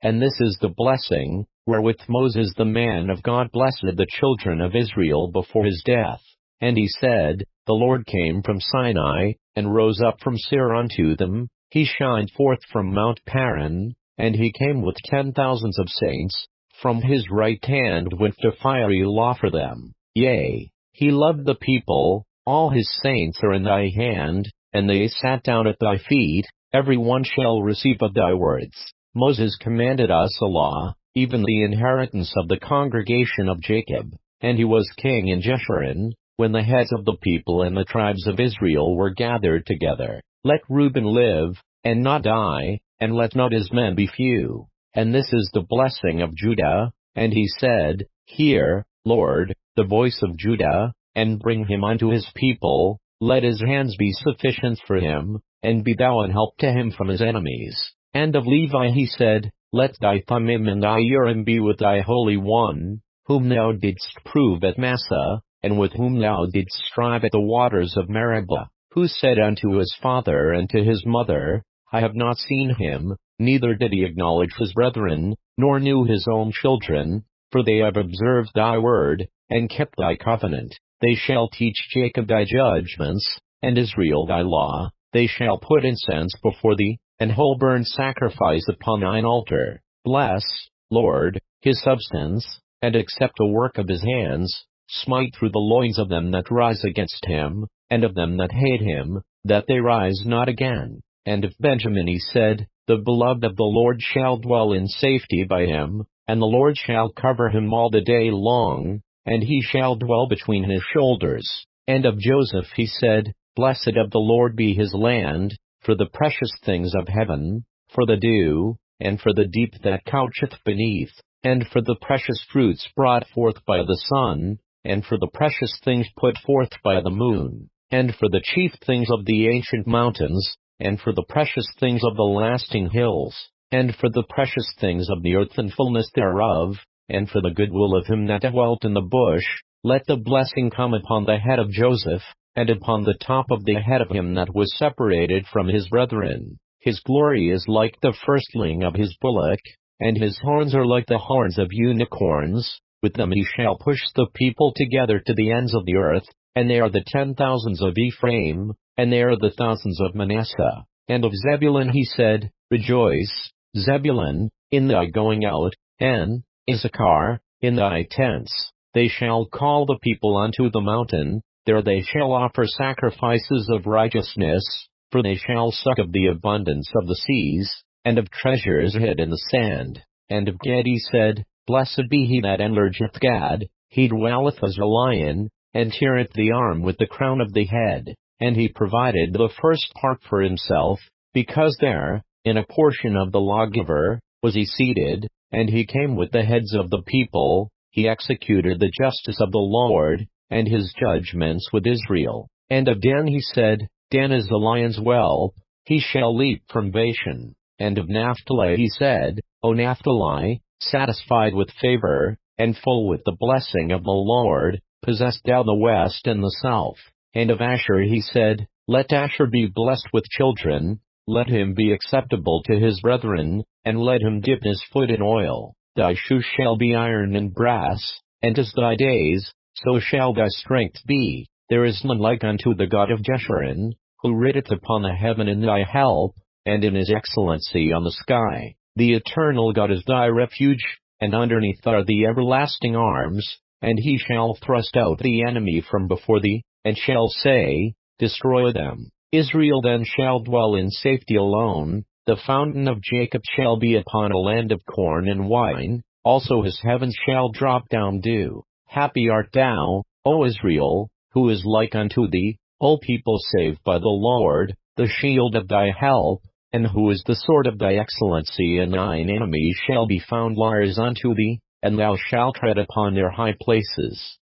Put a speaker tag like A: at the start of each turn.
A: And this is the blessing, wherewith Moses the man of God blessed the children of Israel before his death. And he said, The Lord came from Sinai, and rose up from Seir unto them. He shined forth from Mount Paran, and he came with 10,000s of saints. From his right hand went a fiery law for them. Yea, he loved the people, all his saints are in thy hand, and they sat down at thy feet. Every one shall receive of thy words. Moses commanded us a law, even the inheritance of the congregation of Jacob. And he was king in Jeshurun, when the heads of the people and the tribes of Israel were gathered together. Let Reuben live, and not die, and let not his men be few. And this is the blessing of Judah. And he said, Hear, Lord, the voice of Judah, and bring him unto his people. Let his hands be sufficient for him, and be thou an help to him from his enemies. And of Levi he said, Let thy Thummim and thy Urim be with thy Holy One, whom thou didst prove at Massah, and with whom thou didst strive at the waters of Meribah, who said unto his father and to his mother, I have not seen him, neither did he acknowledge his brethren, nor knew his own children, for they have observed thy word, and kept thy covenant. They shall teach Jacob thy judgments, and Israel thy law. They shall put incense before thee, and whole burnt sacrifice upon thine altar. Bless, Lord, his substance, and accept the work of his hands. Smite through the loins of them that rise against him, and of them that hate him, that they rise not again. And of Benjamin he said, The beloved of the Lord shall dwell in safety by him, and the Lord shall cover him all the day long, and he shall dwell between his shoulders. And of Joseph he said, Blessed of the Lord be his land, for the precious things of heaven, for the dew, and for the deep that coucheth beneath, and for the precious fruits brought forth by the sun, and for the precious things put forth by the moon, and for the chief things of the ancient mountains, and for the precious things of the lasting hills, and for the precious things of the earth and fullness thereof, and for the goodwill of him that dwelt in the bush. Let the blessing come upon the head of Joseph, and upon the top of the head of him that was separated from his brethren. His glory is like the firstling of his bullock, and his horns are like the horns of unicorns. With them he shall push the people together to the ends of the earth, and they are the 10,000s of Ephraim, and they are the thousands of Manasseh. And of Zebulun he said, Rejoice, Zebulun, in thy going out, and, Issachar, in thy tents. They shall call the people unto the mountain, there they shall offer sacrifices of righteousness, for they shall suck of the abundance of the seas, and of treasures hid in the sand. And of Gad he said, Blessed be he that enlargeth Gad, he dwelleth as a lion, and teareth the arm with the crown of the head. And he provided the first part for himself, because there, in a portion of the lawgiver, was he seated, and he came with the heads of the people. He executed the justice of the Lord, and his judgments with Israel. And of Dan he said, Dan is the lion's whelp, he shall leap from Bashan. And of Naphtali he said, O Naphtali, satisfied with favor, and full with the blessing of the Lord, possessed thou the west and the south. And of Asher he said, Let Asher be blessed with children, let him be acceptable to his brethren, and let him dip his foot in oil. Thy shoes shall be iron and brass, and as thy days, so shall thy strength be. There is none like unto the God of Jeshurun, who rideth upon the heaven in thy help, and in his excellency on the sky. The eternal God is thy refuge, and underneath are the everlasting arms, and he shall thrust out the enemy from before thee, and shall say, Destroy them. Israel then shall dwell in safety alone. The fountain of Jacob shall be upon a land of corn and wine, also his heavens shall drop down dew. Happy art thou, O Israel, who is like unto thee, O people saved by the Lord, the shield of thy help, and who is the sword of thy excellency, and thine enemies shall be found liars unto thee, and thou shalt tread upon their high places.